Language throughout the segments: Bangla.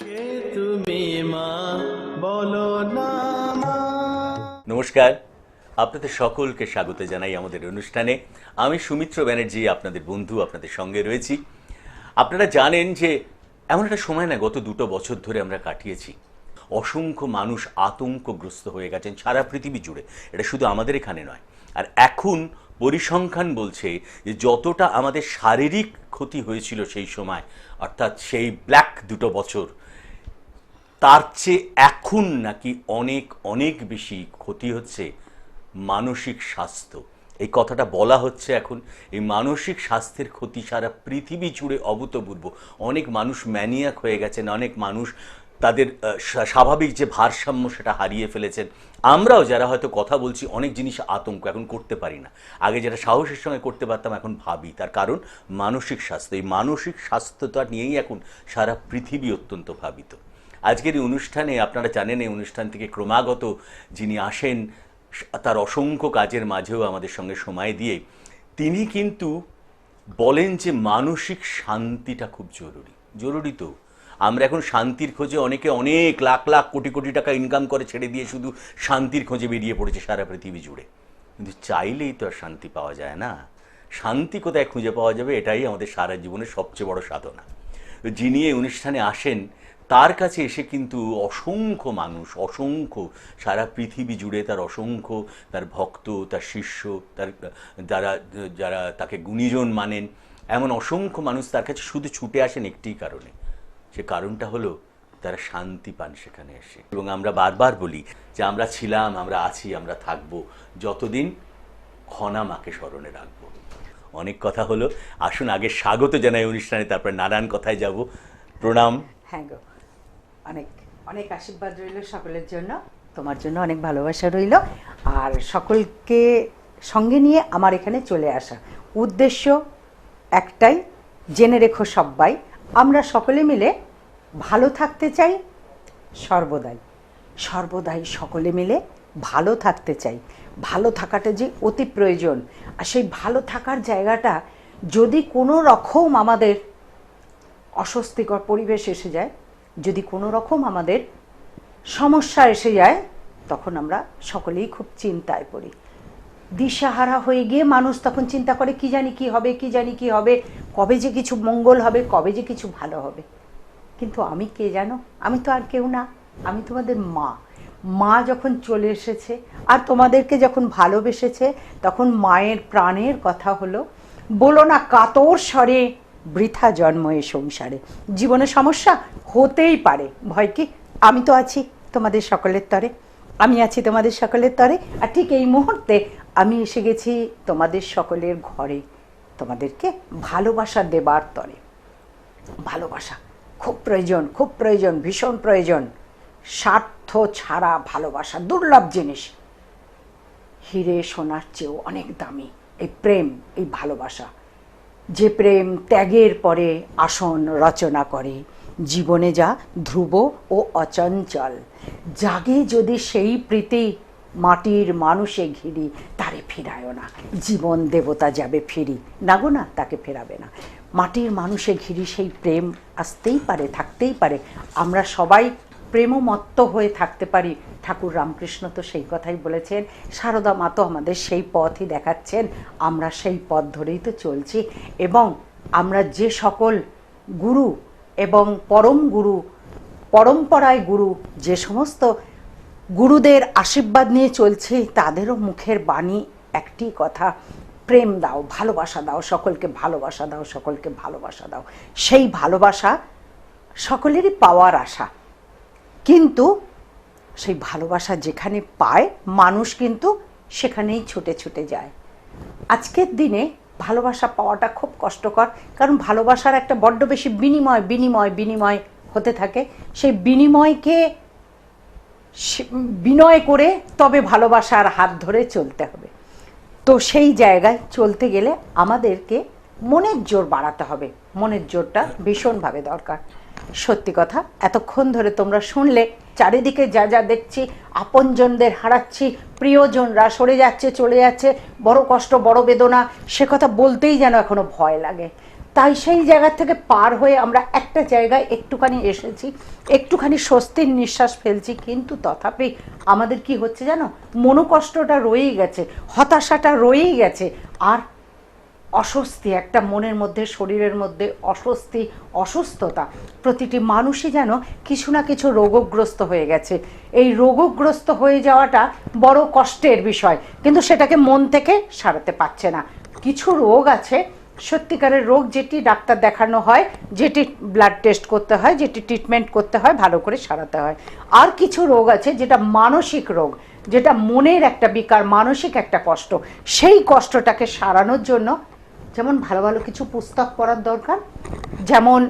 কে তুমি মা বলো না মা। নমস্কার, আপনাদের সকলকে স্বাগত জানাই আমাদের অনুষ্ঠানে। আমি সুমিত্র ব্যানার্জি, আপনাদের বন্ধু, আপনাদের সঙ্গে রয়েছি। আপনারা জানেন যে এমন একটা সময় না, গত 2 বছর ধরে আমরা কাটিয়েছি। অসংখ্য মানুষ আতঙ্কগ্রস্ত হয়ে গেছেন সারা পৃথিবী জুড়ে, এটা শুধু আমাদের এখানে নয়। আর এখন পরিসংখ্যান বলছে যে যতটা আমাদের শারীরিক ক্ষতি হয়েছিল সেই সময়, অর্থাৎ সেই ব্ল্যাক 2 বছর, তার চেয়ে এখন নাকি অনেক অনেক বেশি ক্ষতি হচ্ছে মানসিক স্বাস্থ্য। এই কথাটা বলা হচ্ছে এখন। এই মানসিক স্বাস্থ্যের ক্ষতি সারা পৃথিবী জুড়ে অভূতপূর্ব। অনেক মানুষ ম্যানিয়াক হয়ে গেছেন, অনেক মানুষ তাদের স্বাভাবিক যে ভারসাম্য সেটা হারিয়ে ফেলেছেন। আমরাও যারা হয়তো কথা বলছি, অনেক জিনিস আতঙ্ক এখন করতে পারি না। আগে যেটা সাহসের সঙ্গে করতে পারতাম এখন ভাবি। তার কারণ মানসিক স্বাস্থ্য। এই মানসিক স্বাস্থ্যটা নিয়েই এখন সারা পৃথিবী অত্যন্ত ভাবিত। আজকের এই অনুষ্ঠানে আপনারা জানেন, এই অনুষ্ঠান থেকে ক্রমাগত যিনি আসেন, তার অসংখ্য কাজের মাঝেও আমাদের সঙ্গে সময় দিয়ে তিনি কিন্তু বলেন যে মানসিক শান্তিটা খুব জরুরি। জরুরি তো। আমরা এখন শান্তির খোঁজে অনেকে অনেক লাখ লাখ কোটি কোটি টাকা ইনকাম করে ছেড়ে দিয়ে শুধু শান্তির খোঁজে বেরিয়ে পড়েছে সারা পৃথিবী জুড়ে। কিন্তু চাইলেই তো আর শান্তি পাওয়া যায় না। শান্তি কোথায় খুঁজে পাওয়া যাবে, এটাই আমাদের সারা জীবনের সবচেয়ে বড় সাধনা। যিনি এই অনুষ্ঠানে আসেন, তার কাছে এসে কিন্তু অসংখ্য মানুষ, অসংখ্য, সারা পৃথিবী জুড়ে তার অসংখ্য, তার ভক্ত, তার শিষ্য, তার যারা যারা তাকে গুণীজন মানেন, এমন অসংখ্য মানুষ তার কাছে শুধু ছুটে আসেন একটি কারণে। সে কারণটা হলো তারা শান্তি পান সেখানে এসে। এবং আমরা বারবার বলি যে আমরা ছিলাম, আমরা আছি, আমরা থাকবো যতদিন খনা মাকে স্মরণে রাখবো। অনেক কথা হলো, আসুন আগে স্বাগত জানাই অনুষ্ঠানে, তারপর নানান কথায় যাব। প্রণাম। হ্যাঁ গো, অনেক অনেক আশীর্বাদ রইল সকলের জন্য, তোমার জন্য অনেক ভালোবাসা রইল। আর সকলকে সঙ্গে নিয়ে আমার এখানে চলে আসা উদ্দেশ্য একটাই, জেনে রেখো সবাই, আমরা সকলে মিলে ভালো থাকতে চাই সর্বদাই। সর্বদাই সকলে মিলে ভালো থাকতে চাই। ভালো থাকাটা যে অতি প্রয়োজন। আর সেই ভালো থাকার জায়গাটা যদি কোনো রকম আমাদের অস্বস্তিকর পরিবেশ এসে যায়, যদি কোনো রকম আমাদের সমস্যা এসে যায়, তখন আমরা সকলেই খুব চিন্তায় পড়ি। দিশাহারা হয়ে গিয়ে মানুষ তখন চিন্তা করে কি জানি কি হবে, কি জানি কি হবে, কবে যে কিছু মঙ্গল হবে, কবে যে কিছু ভালো হবে। কিন্তু আমি কে জানো? আমি তো আর কেউ না, আমি তোমাদের মা। মা যখন চলে এসেছে আর তোমাদেরকে যখন ভালোবেসেছে, তখন মায়ের প্রাণের কথা হলো, বলো না কাতর স্বরে, বৃথা জন্ম এ সংসারে। জীবনে সমস্যা হতেই পারে, ভয় কি? আমি তো আছি তোমাদের সকলের তরে, আমি আছি তোমাদের সকলের তরে। আর ঠিক এই মুহূর্তে আমি এসে গেছি তোমাদের সকলের ঘরে, তোমাদেরকে ভালোবাসা দেবার তরে। ভালোবাসা খুব প্রয়োজন, খুব প্রয়োজন, ভীষণ প্রয়োজন। স্বার্থ ছাড়া ভালোবাসা দুর্লভ জিনিস, হিরে সোনার চেয়েও অনেক দামি। এই প্রেম, এই ভালোবাসা, যে প্রেম ত্যাগের পরে আসন রচনা করে, জীবনে যা ধ্রুব ও অচঞ্চল, জাগে যদি সেই প্রীতি, মাটির মানুষে ঘিরি, তারে ফিরায়ও না, জীবন দেবতা যাবে ফিরি, না গো না, তাকে ফেরাবে না। মাটির মানুষে ঘিরি সেই প্রেম আসতেই পারে, থাকতেই পারে। আমরা সবাই প্রেমমত্ত হয়ে থাকতে পারি। ঠাকুর রামকৃষ্ণ তো সেই কথাই বলেছেন, সারদা মা তো আমাদের সেই পথই দেখাচ্ছেন, আমরা সেই পথ ধরেই তো চলছি। এবং আমরা যে সকল গুরু এবং পরম গুরু, পরম্পরায় গুরু, যে সমস্ত গুরুদের আশীর্বাদ নিয়ে চলছি, তাদেরও মুখের বাণী একটি কথা, প্রেম দাও, ভালোবাসা দাও, সকলকে ভালোবাসা দাও, সকলকে ভালোবাসা দাও। সেই ভালোবাসা সকলেরই পাওয়ার আশা, কিন্তু সেই ভালোবাসা যেখানে পায় মানুষ কিন্তু সেখানেই ছুটে ছুটে যায়। আজকের দিনে ভালোবাসা পাওয়াটা খুব কষ্টকর, কারণ ভালোবাসার একটা বড্ড বেশি বিনিময় বিনিময় বিনিময় হতে থাকে। সেই বিনিময়কে বিনয় করে তবে ভালোবাসার হাত ধরে চলতে হবে। তো সেই জায়গায় চলতে গেলে আমাদেরকে মনের জোর বাড়াতে হবে। মনের জোরটা ভীষণভাবে দরকার। সত্যি কথা, এতক্ষণ ধরে তোমরা শুনলে চারিদিকে যা যা দেখছি, আপনজনদের হারাচ্ছি, প্রিয়জনরা সরে যাচ্ছে, চলে যাচ্ছে, বড় কষ্ট, বড় বেদনা, সে কথা বলতেই যেন এখনো ভয় লাগে। তাই সেই জায়গা থেকে পার হয়ে আমরা একটা জায়গায় একটুখানি এসেছি, একটুখানি স্বস্তির নিঃশ্বাস ফেলছি, কিন্তু তথাপি আমাদের কি হচ্ছে জানো, মনোকষ্টটা রয়েই গেছে, হতাশাটা রয়েই গেছে, আর অস্বস্তি একটা মনের মধ্যে, শরীরের মধ্যে অস্বস্তি, অসুস্থতা। প্রতিটি মানুষই যেন কিছু না কিছু রোগগ্রস্ত হয়ে গেছে। এই রোগগ্রস্ত হয়ে যাওয়াটা বড় কষ্টের বিষয়, কিন্তু সেটাকে মন থেকে সারাতে পারছে না। কিছু রোগ আছে সত্যিকারের রোগ, যেটি ডাক্তার দেখানো হয়, যেটি ব্লাড টেস্ট করতে হয়, যেটি ট্রিটমেন্ট করতে হয়, ভালো করে সারাতে হয়। আর কিছু রোগ আছে যেটা মানসিক রোগ, যেটা মনের একটা বিকার, মানসিক একটা কষ্ট। সেই কষ্টটাকে সারানোর জন্য যেমন ভালো ভালো কিছু পুস্তক পড়ার দরকার, যেমন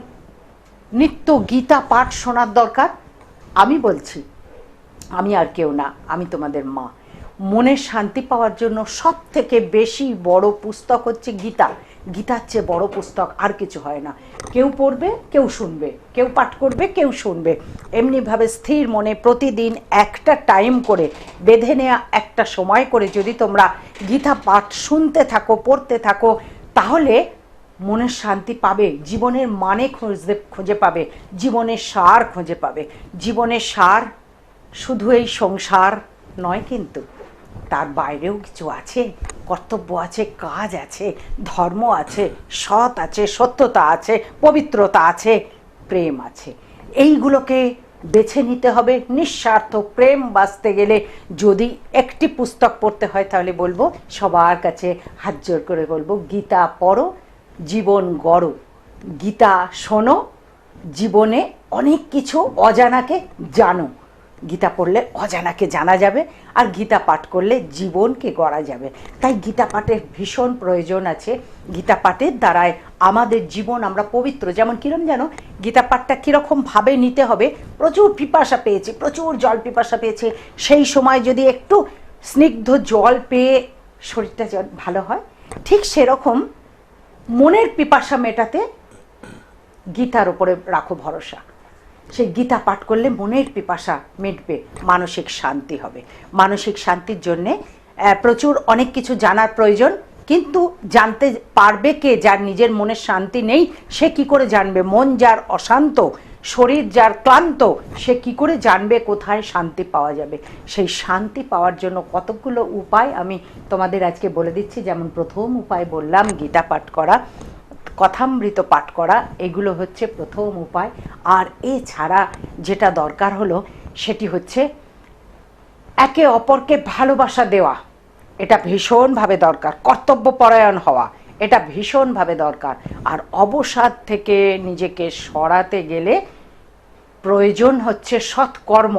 নিত্য গীতা পাঠ শোনার দরকার। আমি বলছি, আমি আর কেউ না, আমি তোমাদের মা। মনের শান্তি পাওয়ার জন্য সব থেকে বেশি বড় পুস্তক হচ্ছে গীতা। গীতার চেয়ে বড় পুস্তক আর কিছু হয় না। কেউ পড়বে, কেউ শুনবে, কেউ পাঠ করবে, কেউ শুনবে। এমনিভাবে স্থির মনে প্রতিদিন একটা টাইম করে বেঁধে নেওয়া একটা সময় করে যদি তোমরা গীতা পাঠ শুনতে থাকো, পড়তে থাকো, তাহলে মনের শান্তি পাবে, জীবনের মানে খুঁজে পাবে, জীবনের সার খুঁজে পাবে। জীবনের সার শুধু এই সংসার নয়, কিন্তু তার বাইরেও কিছু আছে, কর্তব্য আছে, কাজ আছে, ধর্ম আছে, সৎ আছে, সত্যতা আছে, পবিত্রতা আছে, প্রেম আছে। এইগুলোকে বেছে নিতে হবে। নিঃস্বার্থ প্রেম বাঁচতে গেলে যদি একটি পুস্তক পড়তে হয়, তাহলে বলবো, সবার কাছে হাত জোর করে বলবো, গীতা পড়ো, জীবন গড়ো। গীতা শোনো, জীবনে অনেক কিছু অজানাকে জানো। গীতা পড়লে অজানাকে জানা যাবে, আর গীতা পাঠ করলে জীবনকে গড়া যাবে। তাই গীতা পাঠের ভীষণ প্রয়োজন আছে। গীতা পাঠের দ্বারায় আমাদের জীবন আমরা পবিত্র। যেমন কিরম জানো, গীতা পাঠটা কীরকমভাবে নিতে হবে, প্রচুর পিপাসা পেয়েছে, প্রচুর জল পিপাসা পেয়েছে, সেই সময় যদি একটু স্নিগ্ধ জল পেয়ে শরীরটা ভালো হয়, ঠিক সেরকম মনের পিপাসা মেটাতে গীতার উপরে রাখো ভরসা। সেই গীতা পাঠ করলে মনের পিপাসা মিটবে, মানসিক শান্তি হবে। মানসিক শান্তির জন্যে প্রচুর অনেক কিছু জানার প্রয়োজন, কিন্তু জানতে পারবে কে? যার নিজের মনের শান্তি নেই, সে কি করে জানবে? মন যার অশান্ত, শরীর যার ক্লান্ত, সে কি করে জানবে কোথায় শান্তি পাওয়া যাবে? সেই শান্তি পাওয়ার জন্য কতগুলো উপায় আমি তোমাদের আজকে বলে দিচ্ছি। যেমন প্রথম উপায় বললাম গীতা পাঠ করা, কথামৃত পাঠ করা, এগুলো হচ্ছে প্রথম উপায়। আর এছাড়া যেটা দরকার হলো, সেটি হচ্ছে একে অপরকে ভালোবাসা দেওয়া। এটা ভীষণভাবে দরকার। কর্তব্যপরায়ণ হওয়া, এটা ভীষণভাবে দরকার। আর অবসাদ থেকে নিজেকে সরাতে গেলে প্রয়োজন হচ্ছে সৎকর্ম।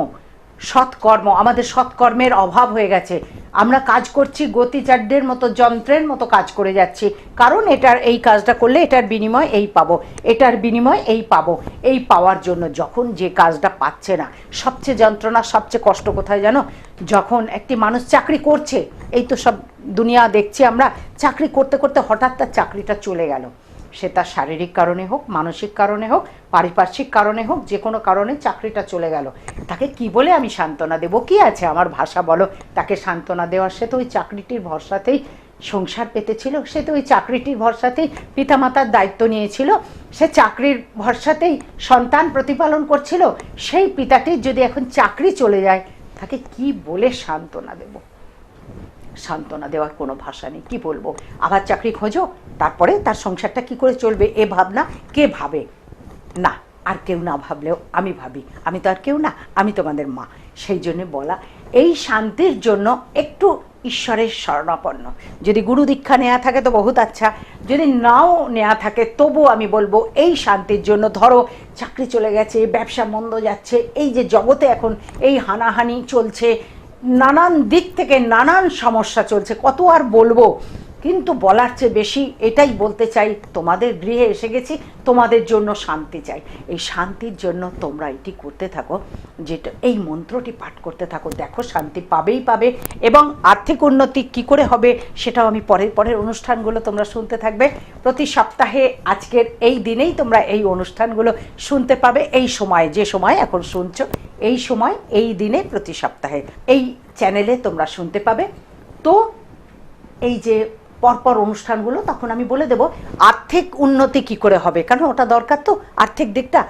সৎকর্ম, আমাদের সৎকর্মের অভাব হয়ে গেছে। আমরা কাজ করছি গতিচাড্যের মতো, যন্ত্রের মতো কাজ করে যাচ্ছি। কারণ এটার এই কাজটা করলে এটার বিনিময় এই পাবো, এটার বিনিময় এই পাবো। এই পাওয়ার জন্য যখন যে কাজটা পাচ্ছে না, সবচেয়ে যন্ত্রণা, সবচেয়ে কষ্ট কোথায় জানো? যখন একটি মানুষ চাকরি করছে, এই তো সব দুনিয়া দেখছি আমরা, চাকরি করতে করতে হঠাৎ তার চাকরিটা চলে গেল। সে তার শারীরিক কারণে হোক, মানসিক কারণে হোক, পারিপার্শ্বিক কারণে হোক, যে কোনো কারণে চাকরিটা চলে গেল। তাকে কি বলে আমি সান্ত্বনা দেবো? কি আছে আমার ভাষা বলো তাকে সান্ত্বনা দেওয়ার? সে তো ওই চাকরিটির ভরসাতেই সংসার পেতেছিল, সে তো ওই চাকরিটির ভরসাতেই পিতামাতার দায়িত্ব নিয়েছিল, সে চাকরির ভরসাতেই সন্তান প্রতিপালন করছিল। সেই পিতাটির যদি এখন চাকরি চলে যায়, তাকে কি বলে সান্ত্বনা দেব? সান্ত্বনা দেওয়ার কোনো ভাষা নেই। কি বলবো? আবার চাকরি খোঁজো, তারপরে তার সংসারটা কি করে চলবে, এ ভাবনা কে ভাবে? না, আর কেউ না ভাবলেও আমি ভাবি। আমি তো আর কেউ না, আমি তোমাদের মা। সেই জন্য বলা, এই শান্তির জন্য একটু ঈশ্বরের শরণাপন্ন। যদি গুরু দীক্ষা নেওয়া থাকে তো বহুত আচ্ছা, যদি নাও নেওয়া থাকে তবু আমি বলবো এই শান্তির জন্য, ধরো চাকরি চলে গেছে, ব্যবসা মন্দ যাচ্ছে, এই যে জগতে এখন এই হানাহানি চলছে, নানান দিক থেকে নানান সমস্যা চলছে, কত আর বলবো? কিন্তু বলার চেয়ে বেশি এটাই বলতে চাই, তোমাদের গৃহে এসে গেছি, তোমাদের জন্য শান্তি চাই। এই শান্তির জন্য তোমরা এটি করতে থাকো, যেটা এই মন্ত্রটি পাঠ করতে থাকো, দেখো শান্তি পাবেই পাবে। এবং আর্থিক উন্নতি কি করে হবে সেটাও আমি পরের অনুষ্ঠানগুলো তোমরা শুনতে থাকবে। প্রতি সপ্তাহে আজকের এই দিনেই তোমরা এই অনুষ্ঠানগুলো শুনতে পাবে। এই সময়, যে সময় এখন শুনছো, এই সময়, এই দিনে, প্রতি সপ্তাহে এই চ্যানেলে তোমরা শুনতে পাবে। তো এই যে পরপর অনুষ্ঠানগুলো, তখন আমি বলে দেব আর্থিক উন্নতি কি করে হবে, কারণ ওটা দরকার তো আর্থিক দিকটা,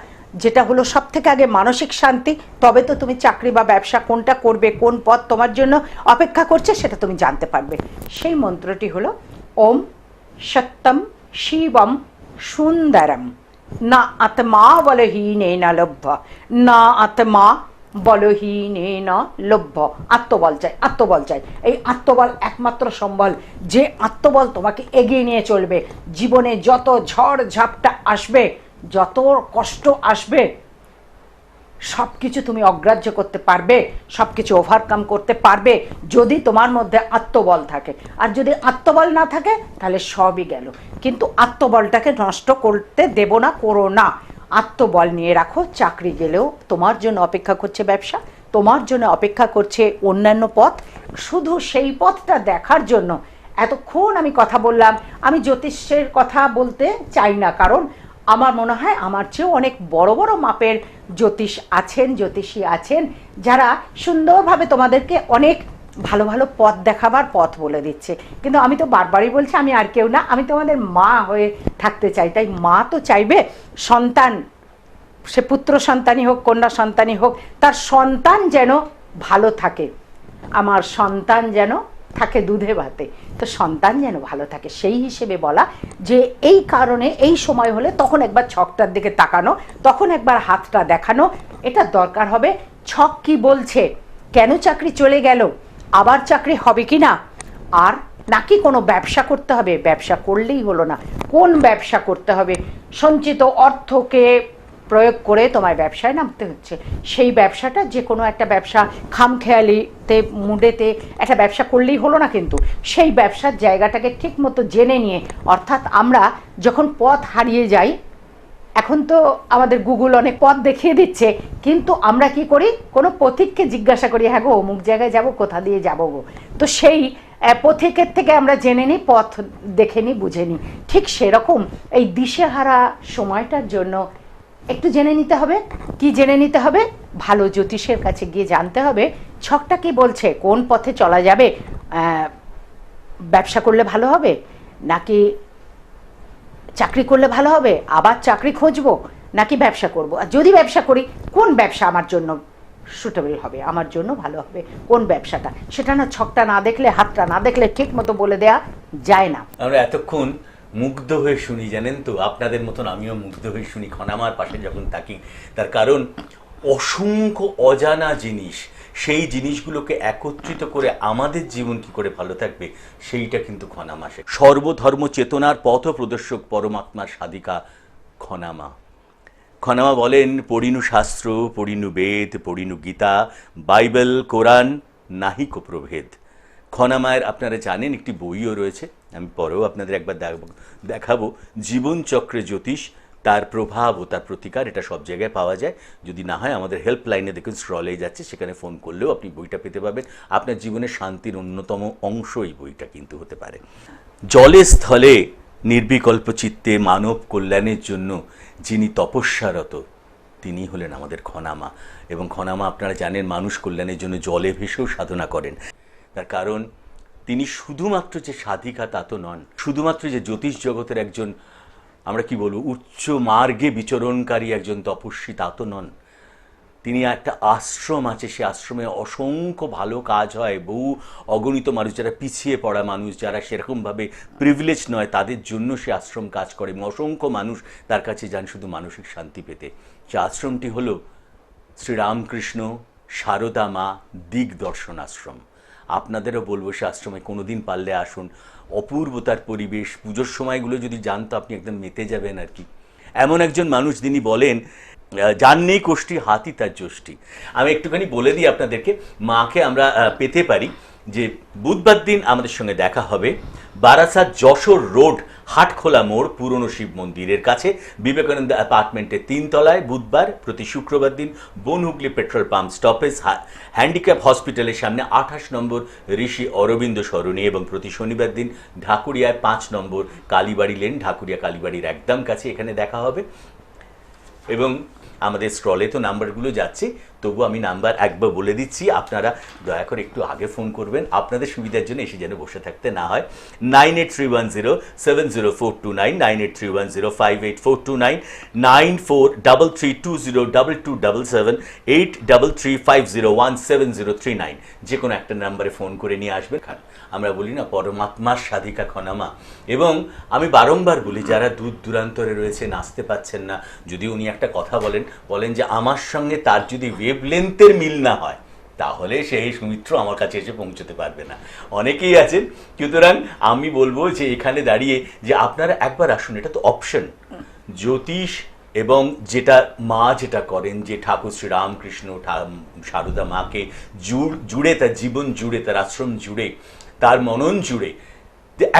যেটা হলো সব থেকে আগে মানসিক শান্তি। তবে তো তুমি চাকরি বা ব্যবসা কোনটা করবে, কোন পথ তোমার জন্য অপেক্ষা করছে সেটা তুমি জানতে পারবে। সেই মন্ত্রটি হলো ওম সত্যম শিবম সুন্দরম না আত্মা বলহীনেন লভ্য, না আত্মা বলহীনেন লভ্য। আত্মবল চাই, আত্মবল চাই। এই আত্মবল একমাত্র সম্বল, যে আত্মবল তোমাকে এগিয়ে নিয়ে চলবে। জীবনে যত ঝড় ঝাপটা আসবে, যত কষ্ট আসবে, সব কিছু তুমি অগ্রাহ্য করতে পারবে, সব কিছু ওভারকাম করতে পারবে যদি তোমার মধ্যে আত্মবল থাকে। আর যদি আত্মবল না থাকে তাহলে সবই গেল। কিন্তু আত্মবলটাকে নষ্ট করতে দেব না, করো না। আত্মবল নিয়ে রাখো। চাকরি গেলেও তোমার জন্য অপেক্ষা করছে ব্যবসা, তোমার জন্য অপেক্ষা করছে অন্যান্য পথ। শুধু সেই পথটা দেখার জন্য এতক্ষণ আমি কথা বললাম। আমি জ্যোতিষের কথা বলতে চাই না, কারণ আমার মনে হয় আমার চেয়েও অনেক বড় বড় মাপের জ্যোতিষী আছেন যারা সুন্দরভাবে তোমাদেরকে অনেক ভালো ভালো পথ দেখাবার পথ বলে দিচ্ছে। কিন্তু আমি তো বারবারই বলছি আমি আর কেউ না, আমি তোমাদের মা হয়ে থাকতে চাই। তাই মা তো চাইবে সন্তান, সে পুত্র সন্তানই হোক কন্যা সন্তানই হোক, তার সন্তান যেন ভালো থাকে। আমার সন্তান যেন থাকে দুধে ভাতে, তো সন্তান যেন ভালো থাকে সেই হিসেবে বলা যে এই কারণে এই সময় হলে তখন একবার ছকটার দিকে তাকানো, তখন একবার হাতটা দেখানো, এটা দরকার হবে। ছক কি বলছে, কেন চাকরি চলে গেল, আবার চাকরি হবে কি না, আর নাকি কোনো ব্যবসা করতে হবে, ব্যবসা করলেই হলো না, কোন ব্যবসা করতে হবে। সঞ্চিত অর্থকে প্রয়োগ করে তোমায় ব্যবসায় নামতে হচ্ছে। সেই ব্যবসাটা যে কোনো একটা ব্যবসা খামখেয়ালিতে মুডেতে একটা ব্যবসা করলেই হলো না, কিন্তু সেই ব্যবসার জায়গাটাকে ঠিক মতো জেনে নিয়ে, অর্থাৎ আমরা যখন পথ হারিয়ে যাই, এখন তো আমাদের গুগল অনেক পথ দেখিয়ে দিচ্ছে, কিন্তু আমরা কি করি, কোনো পথিককে জিজ্ঞাসা করি, হ্যাঁ গো অমুক জায়গায় যাবো, কোথা দিয়ে যাবো গো, তো সেই পথিকের থেকে আমরা জেনে নিই, পথ দেখে নিই, বুঝে নিই। ঠিক সেরকম এই দিশেহারা সময়টার জন্য একটু জেনে নিতে হবে। কি জেনে নিতে হবে, ভালো জ্যোতিষের কাছে গিয়ে জানতে হবে ছকটা কি বলছে, কোন পথে চলা যাবে, ব্যবসা করলে ভালো হবে নাকি চাকরি করলে ভালো হবে, আবার চাকরি খুঁজবো নাকি ব্যবসা করব, আর যদি ব্যবসা করি কোন ব্যবসা আমার জন্য সুটেবল হবে, আমার জন্য ভালো হবে কোন ব্যবসাটা, সেটা না ছকটা না দেখলে, হাতটা না দেখলে ঠিক মতো বলে দেয়া যায় না। আমরা এতক্ষণ মুগ্ধ হয়ে শুনি, জানেন তো, আপনাদের মতন আমিও মুগ্ধ হয়ে শুনি খনামার পাশে যখন থাকি। তার কারণ অসংখ্য অজানা জিনিস, সেই জিনিসগুলোকে একত্রিত করে আমাদের জীবন কি করে ভালো থাকবে সেইটা কিন্তু খনামা। সর্বধর্ম চেতনার পথ প্রদর্শক পরমাত্মার সাধিকা খনামা। খনামা বলেন, পড়িনু শাস্ত্র, পড়িনু বেদ, পড়িনু গীতা, বাইবেল, কোরআন, নাহিকো প্রভেদ। খনামায়ের আপনারা জানেন একটি বইও রয়েছে, আমি পরেও আপনাদের একবার দেখাবো, জীবনচক্রে জ্যোতিষ, তার প্রভাব ও তার প্রতিকার। এটা সব জায়গায় পাওয়া যায়, যদি না হয় আমাদের হেল্পলাইনে দেখুন স্ক্রলে যাচ্ছে, সেখানে ফোন করলেও আপনি বইটা পেতে পাবেন। আপনার জীবনের শান্তির অন্যতম অংশ এই বইটা কিন্তু হতে পারে। জলে স্থলে নির্বিকল্প চিত্তে মানব কল্যাণের জন্য যিনি তপস্যারত, তিনি হলেন আমাদের খনামা। এবং খনামা আপনারা জানেন মানুষ কল্যাণের জন্য জলে ভেসেও সাধনা করেন। তার কারণ তিনি শুধুমাত্র যে সাধিকা তা তো নন, শুধুমাত্র যে জ্যোতিষ জগতের একজন আমরা কি বলবো উচ্চ মার্গে বিচরণকারী একজন তপস্বী তা তো নন। তিনি একটা আশ্রম আছে, সে আশ্রমে অসংখ্য ভালো কাজ হয়, বহু অগণিত মানুষ যারা পিছিয়ে পড়া মানুষ, যারা সেরকমভাবে প্রিভিলেজ নয়, তাদের জন্য সে আশ্রম কাজ করে এবং অসংখ্য মানুষ তার কাছে যান শুধু মানসিক শান্তি পেতে। সে আশ্রমটি হল শ্রীরামকৃষ্ণ সারদা মা দিগদর্শন আশ্রম। আপনাদেরও বলবো সে আশ্রমে কোনোদিন পারলে আসুন। অপূর্বতার পরিবেশ, পুজোর সময়গুলো যদি জানতো আপনি একদম মেতে যাবেন আর কি। এমন একজন মানুষ যিনি বলেন, যার নেই কোষ্ঠী হাতি তার যষ্টি। আমি একটুখানি বলে দিই আপনাদেরকে, মাকে আমরা পেতে পারি যে বুধবার দিন আমাদের সঙ্গে দেখা হবে বারাসাত যশোর রোড হাটখোলা মোড় পুরনো শিব মন্দিরের কাছে বিবেকানন্দ অ্যাপার্টমেন্টের 3 তলায়, বুধবার। প্রতি শুক্রবার দিন Bonhooghly petrol pump stoppage handicap হসপিটালের সামনে 28 নম্বর ঋষি অরবিন্দ সরণি, এবং প্রতি শনিবার দিন ঢাকুরিয়ায় 5 নম্বর কালীবাড়ি লেন, ঢাকুরিয়া কালীবাড়ির একদম কাছে এখানে দেখা হবে। এবং আমাদের স্ক্রলে তো নাম্বারগুলো যাচ্ছে, তবু আমি নাম্বার একবার বলে দিচ্ছি, আপনারা দয়া করে একটু আগে ফোন করবেন, আপনাদের সুবিধার জন্য এসে যেন বসে থাকতে না হয়। 9831070429, 9831058429, 9433202277, 8335017039, যে কোনো একটা নাম্বারে ফোন করে নিয়ে আসবেন। আমরা বলি না পরমাত্মার সাধিকা খনামা, এবং আমি বারংবার বলি যারা দূর দূরান্তরে রয়েছেন, আসতে পাচ্ছেন না, যদি উনি একটা কথা বলেন যে আমার সঙ্গে তার যদি ওয়েভলেন্থের মিল না হয় তাহলে সেই সুমিত্র আমার কাছে এসে পৌঁছতে পারবে না। অনেকেই আছেন, সুতরাং আমি বলবো যে এখানে দাঁড়িয়ে যে আপনারা একবার আসুন, এটা তো অপশন। জ্যোতিষ এবং যেটা করেন, যে ঠাকুর শ্রী রামকৃষ্ণ সারদা মাকে জুড়ে, তার জীবন জুড়ে, তার আশ্রম জুড়ে, তার মনন জুড়ে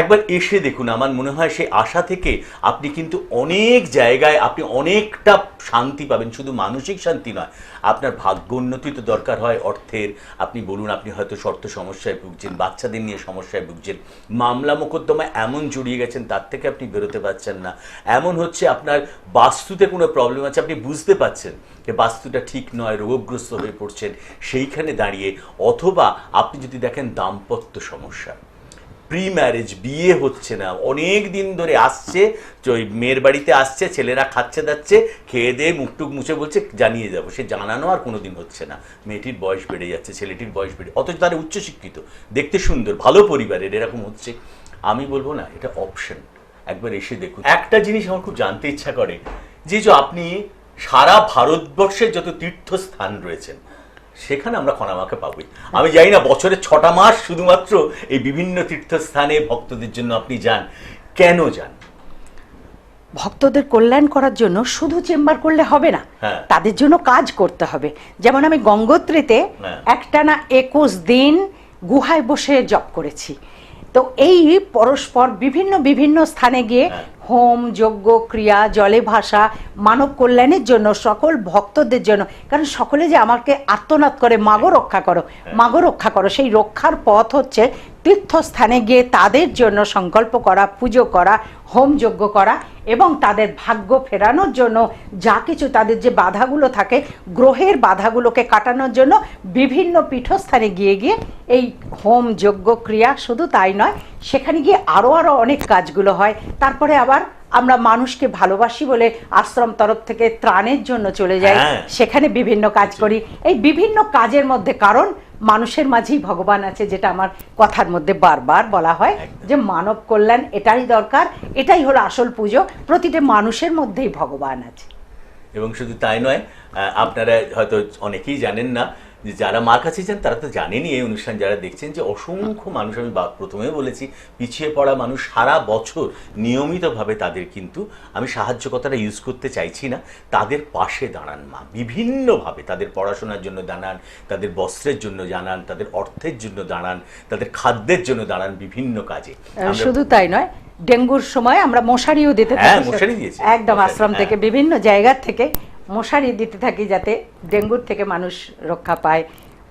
একবার এসে দেখুন। আমার মনে হয় সেই আশা থেকে আপনি কিন্তু অনেক জায়গায় আপনি অনেকটা শান্তি পাবেন। শুধু মানসিক শান্তি নয়, আপনার ভাগ্যোন্নতি তো দরকার হয়, অর্থের। আপনি বলুন, আপনি হয়তো শর্ত সমস্যায় ভুগছেন, বাচ্চাদের নিয়ে সমস্যায় ভুগছেন, মামলা মোকদ্দমায় এমন জড়িয়ে গেছেন তার থেকে আপনি বেরোতে পারছেন না, এমন হচ্ছে আপনার বাস্তুতে কোনো প্রবলেম আছে, আপনি বুঝতে পারছেন যে বাস্তুটা ঠিক নয়, রোগগ্রস্ত হয়ে পড়ছেন, সেইখানে দাঁড়িয়ে। অথবা আপনি যদি দেখেন দাম্পত্য সমস্যা, প্রি ম্যারেজ, বিয়ে হচ্ছে না, অনেক দিন ধরে আসছে, ওই মেয়ের বাড়িতে আসছে, ছেলেরা খাচ্ছে দাচ্ছে, খেয়ে দিয়ে মুখটুক মুছে বলছে জানিয়ে যাবো, সে জানানো আর কোনো দিন হচ্ছে না। মেয়েটির বয়স বেড়ে যাচ্ছে, ছেলেটির বয়স বেড়ে, অথচ তারা উচ্চশিক্ষিত, দেখতে সুন্দর, ভালো পরিবারের, এরকম হচ্ছে। আমি বলবো না, এটা অপশন, একবার এসে দেখুন। একটা জিনিস আমার খুব জানতে ইচ্ছা করে, যে আপনি সারা ভারতবর্ষের যত তীর্থস্থান রয়েছেন সেখানে আমরা খনামাকে পাবই। আমি জানি না বছরের 6টা মাস শুধুমাত্র এই বিভিন্ন তীর্থস্থানে ভক্তদের জন্য আপনি যান, কেন যান? ভক্তদের কল্যাণ করার জন্য শুধু চেম্বার করলে হবে না, তাদের জন্য কাজ করতে হবে। যেমন আমি গঙ্গোত্রীতে একটানা 21 দিন গুহায় বসে জপ করেছি। তো এই পরস্পর বিভিন্ন স্থানে গিয়ে হোম, যজ্ঞ, ক্রিয়া, জলে ভাসা, মানব কল্যাণের জন্য, সকল ভক্তদের জন্য। কারণ সকলে যে আমাকে আর্তনাদ করে, মাগো রক্ষা করো, মাগো রক্ষা করো, সেই রক্ষার পথ হচ্ছে তীর্থস্থানে গিয়ে তাদের জন্য সংকল্প করা, পুজো করা, হোম যজ্ঞ করা, এবং তাদের ভাগ্য ফেরানোর জন্য যা কিছু তাদের যে বাধাগুলো থাকে, গ্রহের বাধাগুলোকে কাটানোর জন্য বিভিন্ন পীঠস্থানে গিয়ে এই হোম, যজ্ঞ, ক্রিয়া। শুধু তাই নয়, সেখানে গিয়ে আরও অনেক কাজগুলো হয়। তারপরে আবার আমরা মানুষকে ভালোবাসি বলে আশ্রম তরফ থেকে ত্রাণের জন্য চলে যাই, সেখানে বিভিন্ন কাজ করি। এই বিভিন্ন কাজের মধ্যে, কারণ মানুষের মাঝেই ভগবান আছে, যেটা আমার কথার মধ্যে বারবার বলা হয় যে মানব কল্যাণ এটাই দরকার, এটাই হলো আসল পুজো। প্রতিটা মানুষের মধ্যেই ভগবান আছে। এবং শুধু তাই নয়, আপনারা হয়তো অনেকেই জানেন না, যে যারা মার কাছে যান তারা তো জানেনই, এই অনুষ্ঠান যারা দেখছেন, যে অসংখ্য মানুষ, আমি প্রথমে বলেছি, পিছিয়ে পড়া মানুষ সারা বছর নিয়মিতভাবে তাদের কিন্তু, আমি সাহায্য কথাটা ইউজ করতে চাইছি না, তাদের পাশে দাঁড়ান মা, বিভিন্নভাবে তাদের পড়াশোনার জন্য দাঁড়ান, তাদের বস্ত্রের জন্য দাঁড়ান, তাদের অর্থের জন্য দাঁড়ান, তাদের খাদ্যের জন্য দাঁড়ান, বিভিন্ন কাজে। শুধু তাই নয়, ডেঙ্গুর সময় আমরা মশারিও দিতে থাকি, মশারি দিয়েছি একদম আশ্রম থেকে, বিভিন্ন জায়গা থেকে মশারি দিতে থাকি, যাতে ডেঙ্গুর থেকে মানুষ রক্ষা পায়,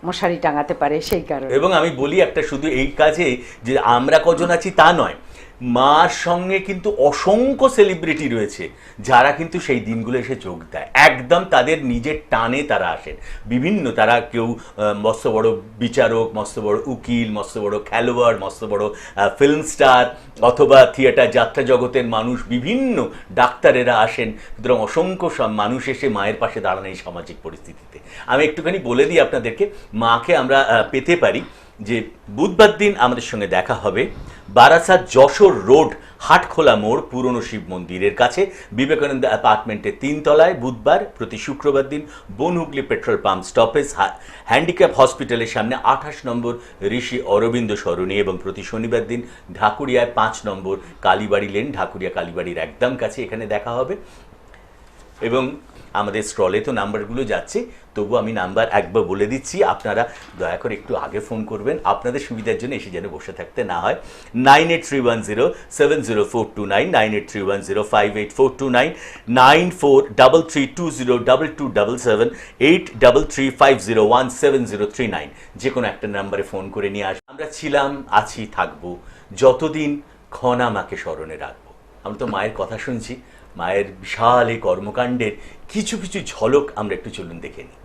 মশারি টাঙাতে পারে, সেই কারণে। এবং আমি বলি একটা, শুধু এই কাজে যে আমরা কজন আছি তা নয়, মার সঙ্গে কিন্তু অসংখ্য সেলিব্রিটি রয়েছে যারা কিন্তু সেই দিনগুলো এসে যোগ দেয়, একদম তাদের নিজের টানে তারা আসেন। বিভিন্ন, তারা কেউ মস্ত বড় বিচারক, মস্ত বড় উকিল, মস্ত বড় খেলোয়াড়, মস্ত বড় ফিল্ম স্টার, অথবা থিয়েটার যাত্রা জগতের মানুষ, বিভিন্ন ডাক্তারেরা আসেন। সুতরাং অসংখ্য মানুষ এসে মায়ের পাশে দাঁড়ান এই সামাজিক পরিস্থিতিতে। আমি একটুখানি বলে দিই আপনাদেরকে, মাকে আমরা পেতে পারি যে বুধবার দিন আমাদের সঙ্গে দেখা হবে বারাসাত যশোর রোড, হাটখোলা মোড়, পুরনো শিব মন্দিরের কাছে, বিবেকানন্দ অ্যাপার্টমেন্টের 3 তলায়, বুধবার। প্রতি শুক্রবার দিন Bonhooghly petrol pump stoppage, handicap হসপিটালের সামনে 28 নম্বর ঋষি অরবিন্দ সরণি, এবং প্রতি শনিবার দিন ঢাকুরিয়ায় 5 নম্বর কালীবাড়ি লেন, ঢাকুরিয়া কালীবাড়ির একদম কাছে, এখানে দেখা হবে। এবং আমাদের স্ক্রলে তো নাম্বারগুলো যাচ্ছে, তবু আমি নাম্বার একবার বলে দিচ্ছি, আপনারা দয়া করে একটু আগে ফোন করবেন, আপনাদের সুবিধার জন্য এসে যেন বসে থাকতে না হয়। 9831070429, 9831058429, 9433202277, 8335017039, যে কোনো একটা নাম্বারে ফোন করে নিয়ে আসবেন। আমরা ছিলাম, আছি, থাকবো যতদিন খনামাকে স্মরণে রাখবো। আমরা তো মায়ের কথা শুনছি, মায়ের বিশাল এই কর্মকাণ্ডের কিছু কিছু ঝলক আমরা একটু চলুন দেখে নিই।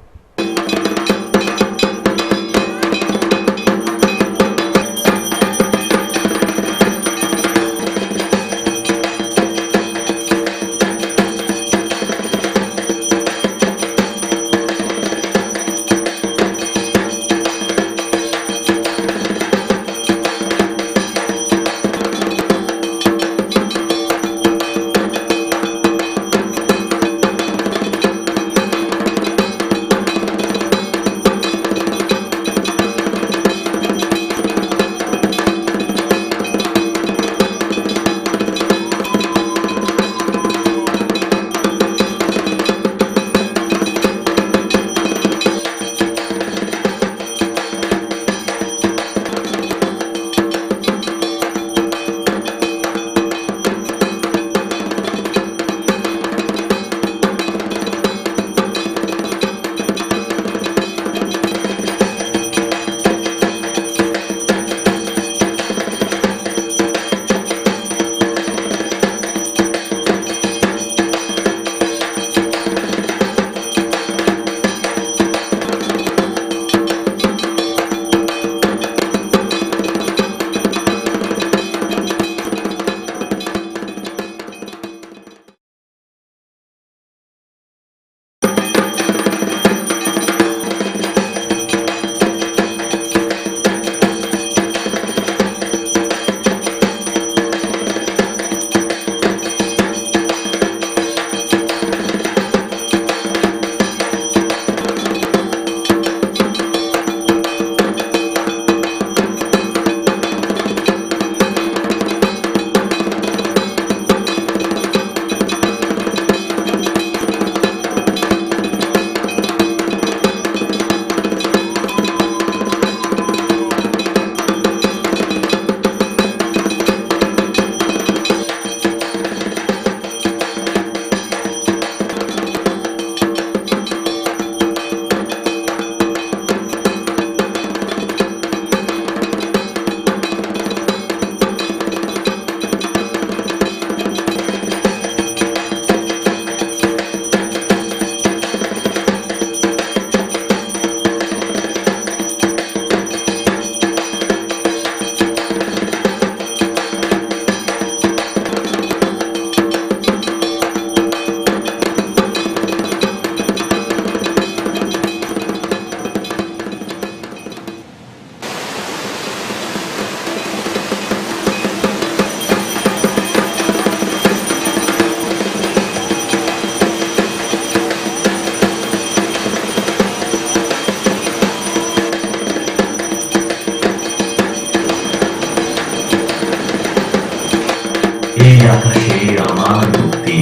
এই আকাশে আমার মুক্তি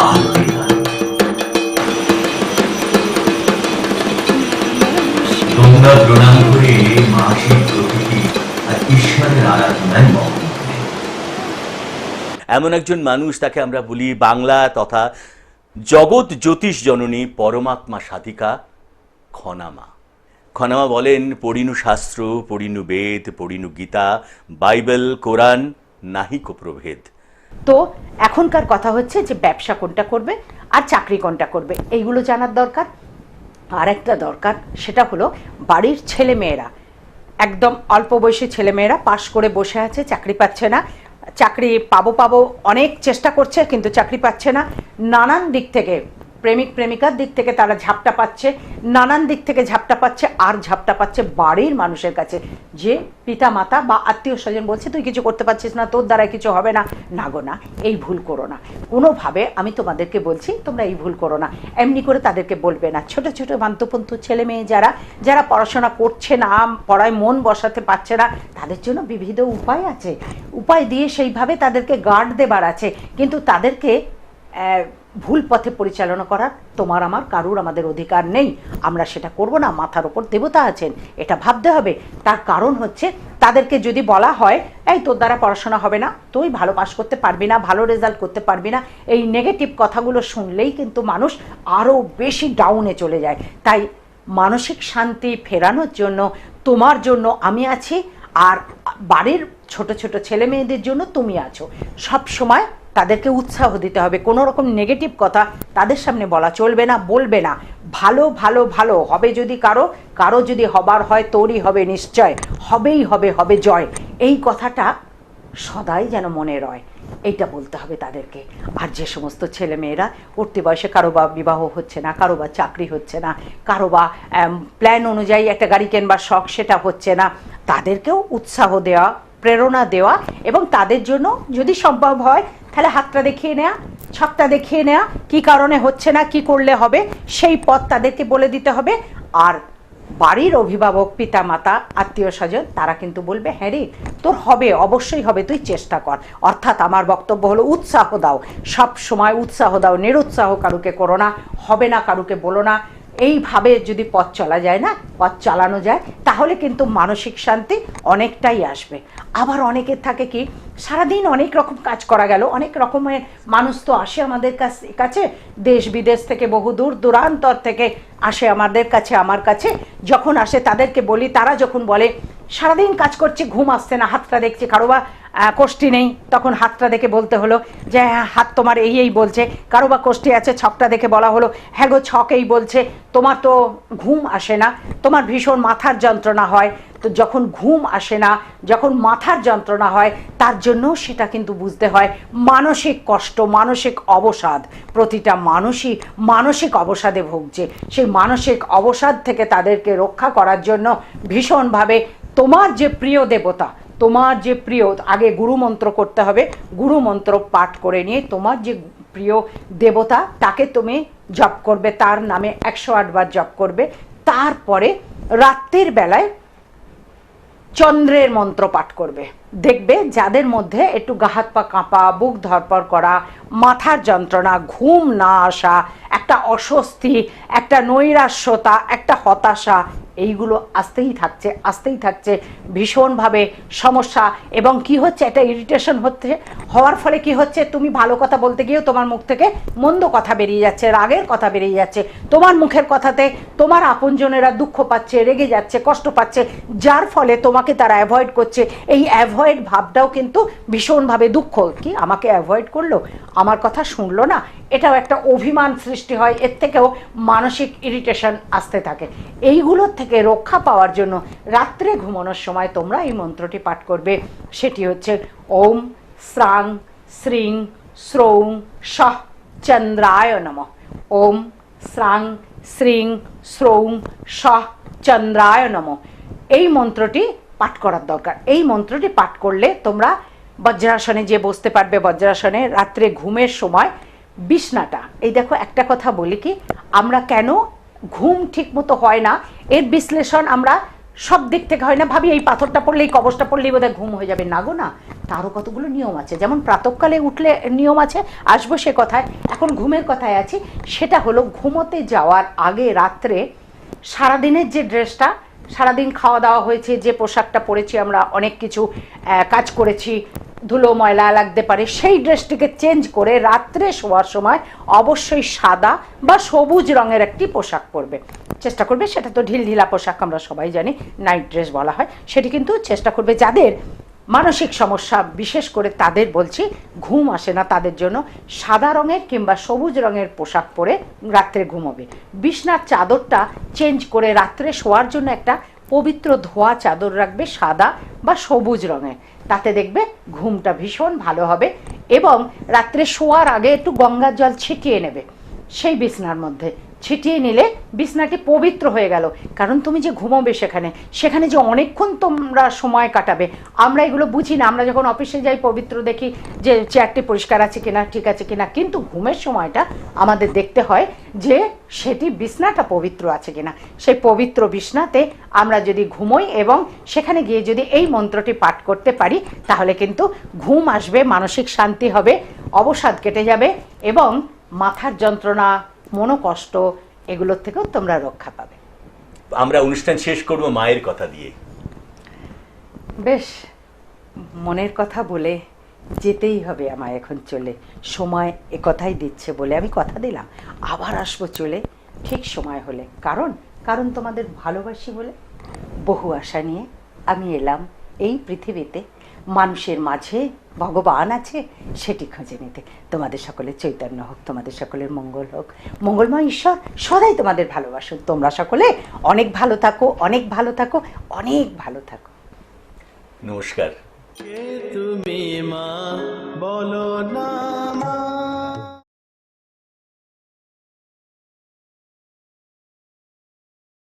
আলোয় আলো। তোমরা প্রণাম করে মাসিক প্রকৃতি আর ঈশ্বরের আরাধনায় মগ্ন হবে। এমন একজন মানুষ, তাকে আমরা বলি বাংলা তথা জগৎ জ্যোতিষ জননী পরমাত্মা সাধিকা খনামা। খনামা বলেন, পড়িনু শাস্ত্র, পড়িনু বেদ, পড়িনু গীতা, বাইবেল, কোরআন, নাহিকো প্রভেদ। তো এখনকার কথা হচ্ছে যে ব্যবসা কোনটা করবে আর চাকরি কোনটা করবে, এইগুলো জানার দরকার। আর একটা দরকার, সেটা হলো বাড়ির ছেলেমেয়েরা, একদম অল্প বয়সী ছেলেমেয়েরা পাশ করে বসে আছে, চাকরি পাচ্ছে না। চাকরি পাবো অনেক চেষ্টা করছে, কিন্তু চাকরি পাচ্ছে না। নানান দিক থেকে, প্রেমিক প্রেমিকার দিক থেকে তারা ঝাপটা পাচ্ছে, নানান দিক থেকে ঝাপটা পাচ্ছে। আর ঝাপটা পাচ্ছে বাড়ির মানুষের কাছে, যে পিতা মাতা বা আত্মীয় স্বজন বলছে তুই কিছু করতে পারছিস না, তোর দ্বারা কিছু হবে না। না গো না, এই ভুল করো না কোনোভাবে। আমি তোমাদেরকে বলছি, তোমরা এই ভুল করো না। এমনি করে তাদেরকে বলবে না। ছোট ছোট বান্তপন্তু ছেলে মেয়ে যারা পড়াশোনা করছে না, পড়ায় মন বসাতে পারছে না, তাদের জন্য বিবিধ উপায় আছে। উপায় দিয়ে সেইভাবে তাদেরকে গার্ড দেবার আছে, কিন্তু তাদেরকে ভুল পথে পরিচালনা করার তোমার আমার কারুর আমাদের অধিকার নেই। আমরা সেটা করব না। মাথার ওপর দেবতা আছেন, এটা ভাবতে হবে। তার কারণ হচ্ছে, তাদেরকে যদি বলা হয় এই তোর দ্বারা পড়াশোনা হবে না, তুই ভালো পাস করতে পারবি না, ভালো রেজাল্ট করতে পারবি না, এই নেগেটিভ কথাগুলো শুনলেই কিন্তু মানুষ আরও বেশি ডাউনে চলে যায়। তাই মানসিক শান্তি ফেরানোর জন্য তোমার জন্য আমি আছি, আর বাড়ির ছোট ছোট ছেলে মেয়েদের জন্য তুমি আছো। সব সময় তাদেরকে উৎসাহ দিতে হবে, কোনো রকম নেগেটিভ কথা তাদের সামনে বলা চলবে না, বলবে না। ভালো ভালো ভালো হবে, যদি কারো কারো যদি হবার হয় তোরই হবে নিশ্চয়, হবেই হবে, হবে জয়, এই কথাটা সদাই যেন মনে রয়, এইটা বলতে হবে তাদেরকে। আর যে সমস্ত ছেলে মেয়েরা উঠতি বয়সে কারো বা বিবাহ হচ্ছে না, কারো বা চাকরি হচ্ছে না, কারো বা প্ল্যান অনুযায়ী একটা গাড়ি কেনবার শখ সেটা হচ্ছে না, তাদেরকেও উৎসাহ দেওয়া, প্রেরণা দেওয়া, এবং তাদের জন্য যদি সম্ভব হয় তাহলে হাতটা দেখিয়ে নেওয়া, ছকটা দেখিয়ে নেওয়া, কী কারণে হচ্ছে না, কি করলে হবে, সেই পথ তাদেরকে বলে দিতে হবে। আর বাড়ির অভিভাবক, পিতা মাতা, আত্মীয় স্বজন, তারা কিন্তু বলবে হ্যাঁ রে তোর হবে, অবশ্যই হবে, তুই চেষ্টা কর। অর্থাৎ আমার বক্তব্য হলো উৎসাহ দাও, সব সময় উৎসাহ দাও, নিরুৎসাহ কারুকে করো না, হবে না কারুকে বলো না। এইভাবে যদি পথ চলা যায় না, পথ চালানো যায়, তাহলে কিন্তু মানসিক শান্তি অনেকটাই আসবে। আবার অনেকের থাকে কি, সারাদিন অনেক রকম কাজ করা গেল, অনেক রকমের মানুষ তো আসে আমাদের কাছে, দেশ বিদেশ থেকে, বহু দূর দূরান্তর থেকে আসে আমাদের কাছে, আমার কাছে যখন আসে তাদেরকে বলি, তারা যখন বলে সারাদিন কাজ করছি ঘুম আসছে না, হাতটা দেখছি, কারো বা কোষ্ঠী নেই, তখন হাতটা দেখে বলতে হলো যে হ্যাঁ হাত তোমার এই এই বলছে, কারো বা কোষ্ঠী আছে, ছকটা দেখে বলা হলো হ্যাঁ গো ছক এই বলছে, তোমার তো ঘুম আসে না, তোমার ভীষণ মাথার যন্ত্রণা হয়। তো যখন ঘুম আসে না, যখন মাথার যন্ত্রণা হয়, তার জন্য সেটা কিন্তু বুঝতে হয় মানসিক কষ্ট, মানসিক অবসাদ। প্রতিটা মানুষই মানসিক অবসাদে ভুগছে। সেই মানসিক অবসাদ থেকে তাদেরকে রক্ষা করার জন্য ভীষণভাবে তোমার যে প্রিয় দেবতা, তোমার যে প্রিয়, আগে গুরুমন্ত্র করতে হবে, গুরুমন্ত্র পাঠ করে নিয়ে তোমার যে প্রিয় দেবতা তাকে তুমি জপ করবে, তার নামে 108 বার জপ করবে। তারপরে রাত্রির বেলায় চন্দ্রের মন্ত্র পাঠ করবে। দেখবে যাদের মধ্যে একটু গা হাত পা কাঁপা, বুক ধরপড় করা, মাথার যন্ত্রণা, ঘুম না আসা, একটা অস্বস্তি, একটা নৈরাশ্যতা, একটা হতাশা, এইগুলো আসতেই থাকছে ভীষণভাবে সমস্যা। এবং কি হচ্ছে, একটা ইরিটেশন হওয়ার ফলে কি হচ্ছে, তুমি ভালো কথা বলতে গিয়েও তোমার মুখ থেকে মন্দ কথা বেরিয়ে যাচ্ছে, রাগের কথা বেরিয়ে যাচ্ছে, তোমার মুখের কথাতে তোমার আপনজনেরা দুঃখ পাচ্ছে, রেগে যাচ্ছে, কষ্ট পাচ্ছে, যার ফলে তোমাকে তারা অ্যাভয়েড করছে। এই অ্যাভয়েড ভাবটাও কিন্তু ভীষণভাবে দুঃখ, কি আমাকে অ্যাভয়েড করলো, আমার কথা শুনলো না, এটাও একটা অভিমান সৃষ্টি হয়, এর থেকেও মানসিক ইরিটেশন আসতে থাকে। এইগুলোর থেকে রক্ষা পাওয়ার জন্য রাত্রে ঘুমানোর সময় তোমরা এই মন্ত্রটি পাঠ করবে। সেটি হচ্ছে ওম শ্রাং শ্রীং শ্রৌং সঃ চন্দ্রায় নমঃ। ওম শ্রাং শ্রীং শ্রৌং সঃ চন্দ্রায় নমঃ। এই মন্ত্রটি পাঠ করার দরকার। এই মন্ত্রটি পাঠ করলে তোমরা বজ্রাসনে যে বসতে পারবে, বজ্রাসনে রাত্রে ঘুমের সময় বিছনাটা, এই দেখো একটা কথা বলি কি, আমরা কেন ঘুম ঠিক মতো হয় না, এর বিশ্লেষণ আমরা সব দিক থেকে হয় না, ভাবি এই পাথরটা পড়লে, এই কবচটা পড়লেই বোধহয় ঘুম হয়ে যাবে, না গো না, তারও কতগুলো নিয়ম আছে। যেমন প্রাতঃকালে উঠলে নিয়ম আছে, আসবো সে কথায়, এখন ঘুমের কথায় আছি। সেটা হলো ঘুমোতে যাওয়ার আগে রাত্রে সারাদিনের যে ড্রেসটা, সারাদিন খাওয়া দাওয়া হয়েছে, যে পোশাকটা পরেছি, আমরা অনেক কিছু কাজ করেছি, ধুলো ময়লা লাগতে পারে, সেই ড্রেসটিকে চেঞ্জ করে রাত্রে শোয়ার সময় অবশ্যই সাদা বা সবুজ রঙের একটি পোশাক পরবে, চেষ্টা করবে। সেটা তো ঢিলঢিলা পোশাক আমরা সবাই জানি, নাইট ড্রেস বলা হয়, সেটি কিন্তু চেষ্টা করবে। যাদের মানসিক সমস্যা, বিশেষ করে তাদের বলছি, ঘুম আসে না, তাদের জন্য সাদা রঙের কিংবা সবুজ রঙের পোশাক পরে রাত্রে ঘুমোবে। বিছনার চাদরটা চেঞ্জ করে রাত্রে শোয়ার জন্য একটা পবিত্র ধোয়া চাদর রাখবে, সাদা বা সবুজ রঙের, তাতে দেখবে ঘুমটা ভীষণ ভালো হবে। এবং রাত্রে শোয়ার আগে একটু গঙ্গার জল ছিটিয়ে নেবে সেই বিছনার মধ্যে, ছিটিয়ে নিলে বিছনাটি পবিত্র হয়ে গেল। কারণ তুমি যে ঘুমোবে সেখানে যে অনেকক্ষণ তোমরা সময় কাটাবে, আমরা এগুলো বুঝি না। আমরা যখন অফিসে যাই পবিত্র দেখি যে চেয়ারটি পরিষ্কার আছে কিনা, ঠিক আছে কিনা, কিন্তু ঘুমের সময়টা আমাদের দেখতে হয় যে সেটি বিছনাটা পবিত্র আছে কিনা। সেই পবিত্র বিছনাতে আমরা যদি ঘুমোই এবং সেখানে গিয়ে যদি এই মন্ত্রটি পাঠ করতে পারি, তাহলে কিন্তু ঘুম আসবে, মানসিক শান্তি হবে, অবসাদ কেটে যাবে এবং মাথার যন্ত্রণা, মনোকষ্ট, এগুলোর থেকেও তোমরা রক্ষা পাবে। আমরা অনুষ্ঠান শেষ করব মায়ের কথা দিয়ে। বেশ, মনের কথা বলে যেতেই হবে আমায় এখন চলে, সময় এ কথাই দিচ্ছে বলে আমি কথা দিলাম, আবার আসবো চলে ঠিক সময় হলে। কারণ তোমাদের ভালোবাসি বলে, বহু আশা নিয়ে আমি এলাম এই পৃথিবীতে। মানুষের মাঝে ভগবান আছে সেটি খুঁজে নিতে। তোমাদের সকলের চৈতন্য হোক, তোমাদের সকলের মঙ্গল হোক, মঙ্গলময় ঈশ্বর সদাই তোমাদের ভালোবাসুন। তোমরা সকলে অনেক ভালো থাকো, অনেক ভালো থাকো, অনেক ভালো থাকো। নমস্কার। কে তুমি মা বলো না।